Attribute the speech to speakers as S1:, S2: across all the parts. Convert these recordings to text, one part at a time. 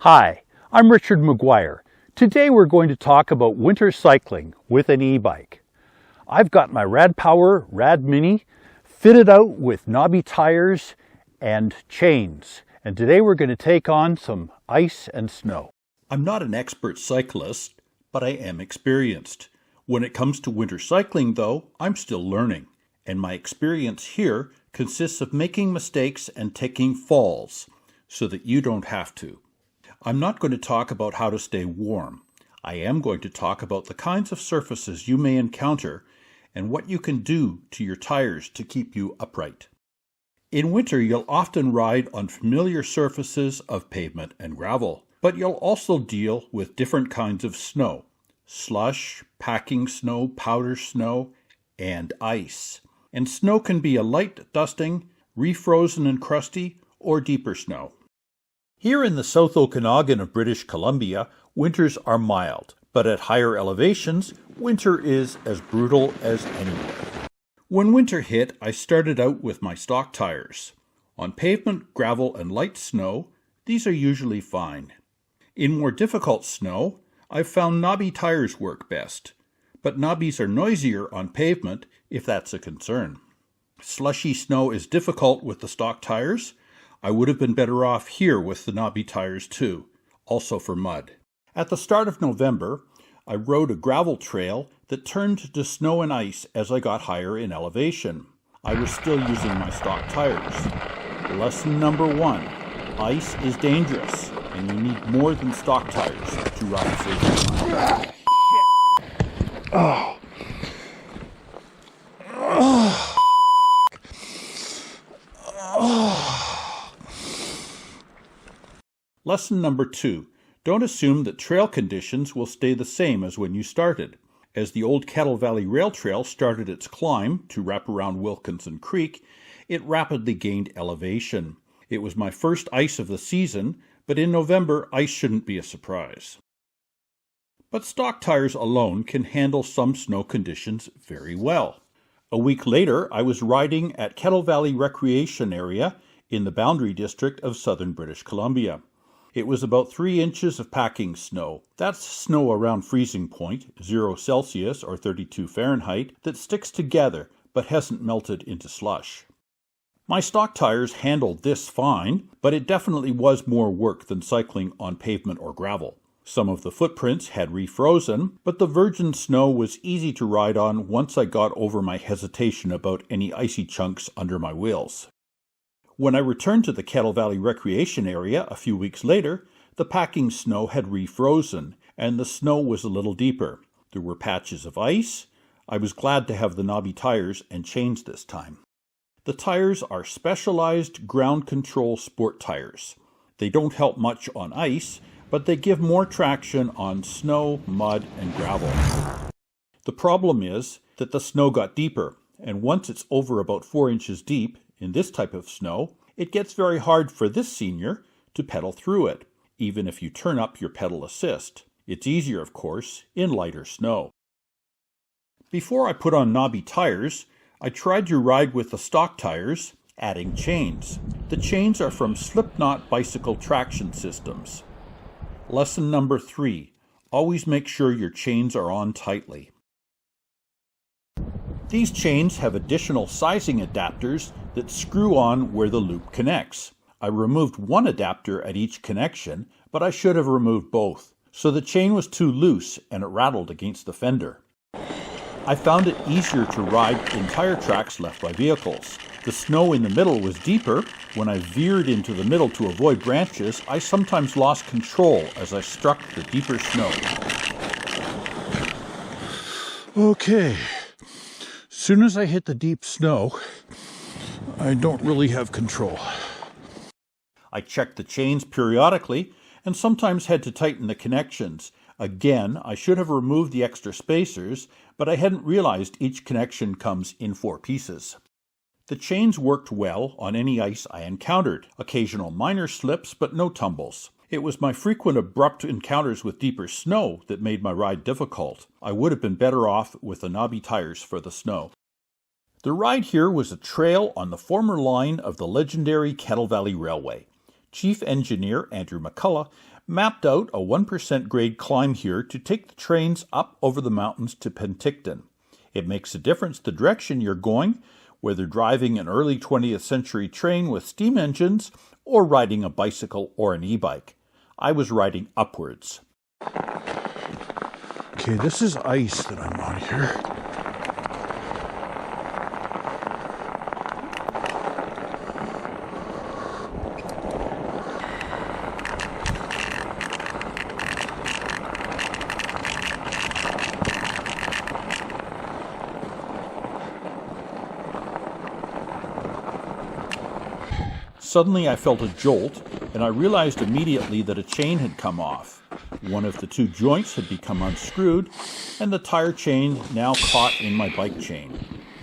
S1: Hi, I'm Richard McGuire. Today we're going to talk about winter cycling with an e-bike. I've got my Rad Power Rad Mini fitted out with knobby tires and chains. And today we're going to take on some ice and snow.
S2: I'm not an expert cyclist, but I am experienced. When it comes to winter cycling, though, I'm still learning. And my experience here consists of making mistakes and taking falls so that you don't have to. I'm not going to talk about how to stay warm. I am going to talk about the kinds of surfaces you may encounter and what you can do to your tires to keep you upright. In winter, you'll often ride on familiar surfaces of pavement and gravel, but you'll also deal with different kinds of snow: slush, packing snow, powder snow, and ice. And snow can be a light dusting, refrozen and crusty, or deeper snow. Here in the South Okanagan of British Columbia, winters are mild, but at higher elevations, winter is as brutal as anywhere. When winter hit, I started out with my stock tires. On pavement, gravel, and light snow, these are usually fine. In more difficult snow, I've found knobby tires work best, but knobbies are noisier on pavement if that's a concern. Slushy snow is difficult with the stock tires. I would have been better off here with the knobby tires too, also for mud. At the start of November, I rode a gravel trail that turned to snow and ice as I got higher in elevation. I was still using my stock tires. Lesson number 1, ice is dangerous, and you need more than stock tires to ride safely.
S1: Oh.
S2: Lesson number 2, don't assume that trail conditions will stay the same as when you started. As the old Kettle Valley Rail Trail started its climb to wrap around Wilkinson Creek, it rapidly gained elevation. It was my first ice of the season, but in November, ice shouldn't be a surprise. But stock tires alone can handle some snow conditions very well. A week later, I was riding at Kettle Valley Recreation Area in the Boundary District of southern British Columbia. It was about 3 inches of packing snow. That's snow around freezing point, 0 Celsius or 32 Fahrenheit, that sticks together but hasn't melted into slush. My stock tires handled this fine, but it definitely was more work than cycling on pavement or gravel. Some of the footprints had refrozen, but the virgin snow was easy to ride on once I got over my hesitation about any icy chunks under my wheels. When I returned to the Kettle Valley Recreation Area a few weeks later, the packing snow had refrozen, and the snow was a little deeper. There were patches of ice. I was glad to have the knobby tires and chains this time. The tires are specialized ground control sport tires. They don't help much on ice, but they give more traction on snow, mud, and gravel. The problem is that the snow got deeper, and once it's over about 4 inches deep, in this type of snow, it gets very hard for this senior to pedal through it, even if you turn up your pedal assist. It's easier, of course, in lighter snow. Before I put on knobby tires, I tried to ride with the stock tires, adding chains. The chains are from Slipknot bicycle traction systems. Lesson number 3, always make sure your chains are on tightly. These chains have additional sizing adapters that screw on where the loop connects. I removed one adapter at each connection, but I should have removed both, so the chain was too loose and it rattled against the fender. I found it easier to ride in tire tracks left by vehicles. The snow in the middle was deeper. When I veered into the middle to avoid branches, I sometimes lost control as I struck the deeper snow.
S1: Okay. As soon as I hit the deep snow, I don't really have control.
S2: I checked the chains periodically and sometimes had to tighten the connections. Again, I should have removed the extra spacers, but I hadn't realized each connection comes in 4 pieces. The chains worked well on any ice I encountered, occasional minor slips but no tumbles. It was my frequent abrupt encounters with deeper snow that made my ride difficult. I would have been better off with the knobby tires for the snow. The ride here was a trail on the former line of the legendary Kettle Valley Railway. Chief Engineer Andrew McCullough Mapped out a 1% grade climb here to take the trains up over the mountains to Penticton. It makes a difference the direction you're going, whether driving an early 20th century train with steam engines or riding a bicycle or an e-bike. I was riding upwards.
S1: Okay, this is ice that I'm on here.
S2: Suddenly I felt a jolt, and I realized immediately that a chain had come off. One of the two joints had become unscrewed, and the tire chain now caught in my bike chain.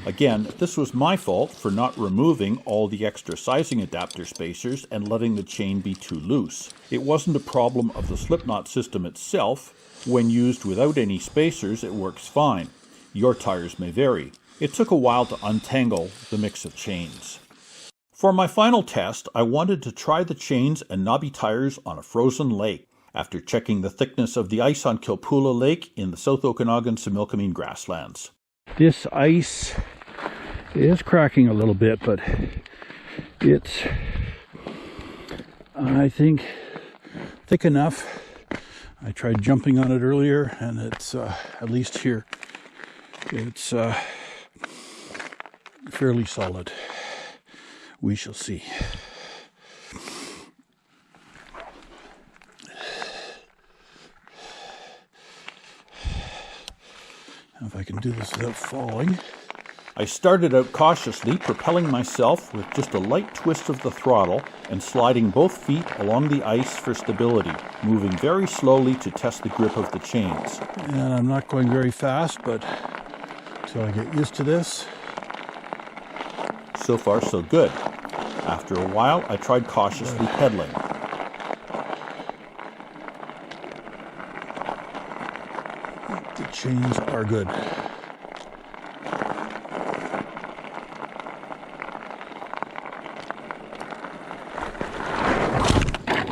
S2: Again, this was my fault for not removing all the extra sizing adapter spacers and letting the chain be too loose. It wasn't a problem of the slipknot system itself. When used without any spacers, it works fine. Your tires may vary. It took a while to untangle the mix of chains. For my final test, I wanted to try the chains and knobby tires on a frozen lake after checking the thickness of the ice on Kilpoola Lake in the South Okanagan-Similkameen grasslands.
S1: This ice is cracking a little bit, but it's, I think, thick enough. I tried jumping on it earlier, and it's, at least here, it's fairly solid. We shall see. If I can do this without falling.
S2: I started out cautiously, propelling myself with just a light twist of the throttle and sliding both feet along the ice for stability, moving very slowly to test the grip of the chains.
S1: And I'm not going very fast, but until I get used to this.
S2: So far, so good. After a while, I tried cautiously pedaling.
S1: The chains are good.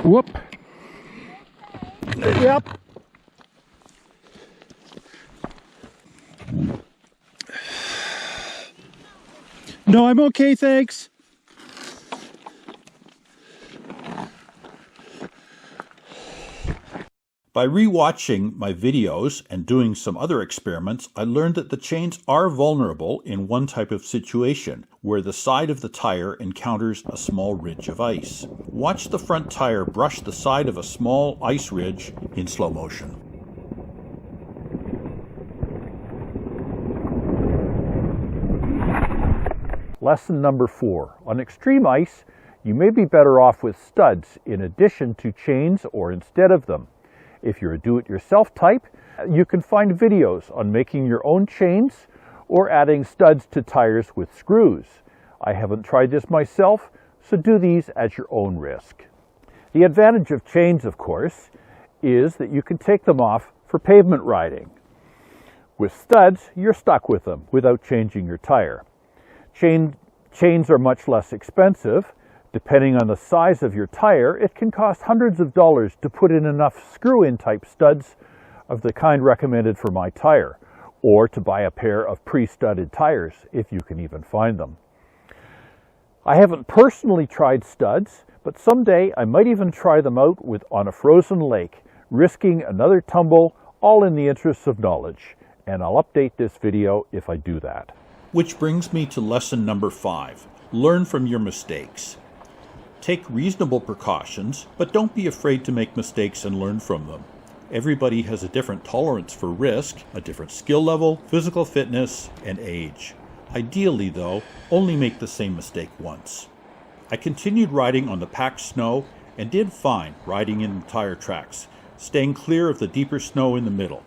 S1: Whoop. Yep. No, I'm okay, thanks.
S2: By re-watching my videos and doing some other experiments, I learned that the chains are vulnerable in one type of situation, where the side of the tire encounters a small ridge of ice. Watch the front tire brush the side of a small ice ridge in slow motion.
S1: Lesson number 4. On extreme ice, you may be better off with studs in addition to chains or instead of them. If you're a do-it-yourself type, you can find videos on making your own chains or adding studs to tires with screws. I haven't tried this myself, so do these at your own risk. The advantage of chains, of course, is that you can take them off for pavement riding. With studs, you're stuck with them without changing your tire. Chains are much less expensive. Depending on the size of your tire, it can cost hundreds of dollars to put in enough screw-in type studs of the kind recommended for my tire, or to buy a pair of pre-studded tires if you can even find them. I haven't personally tried studs, but someday I might even try them out on a frozen lake, risking another tumble, all in the interests of knowledge. And I'll update this video if I do that.
S2: Which brings me to lesson number 5. Learn from your mistakes. Take reasonable precautions, but don't be afraid to make mistakes and learn from them. Everybody has a different tolerance for risk, a different skill level, physical fitness, and age. Ideally, though, only make the same mistake once. I continued riding on the packed snow and did fine riding in the tire tracks, staying clear of the deeper snow in the middle.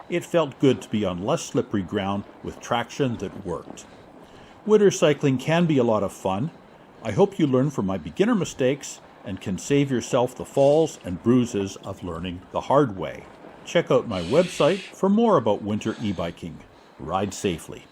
S2: It felt good to be on less slippery ground with traction that worked. Winter cycling can be a lot of fun. I hope you learn from my beginner mistakes and can save yourself the falls and bruises of learning the hard way. Check out my website for more about winter e-biking. Ride safely.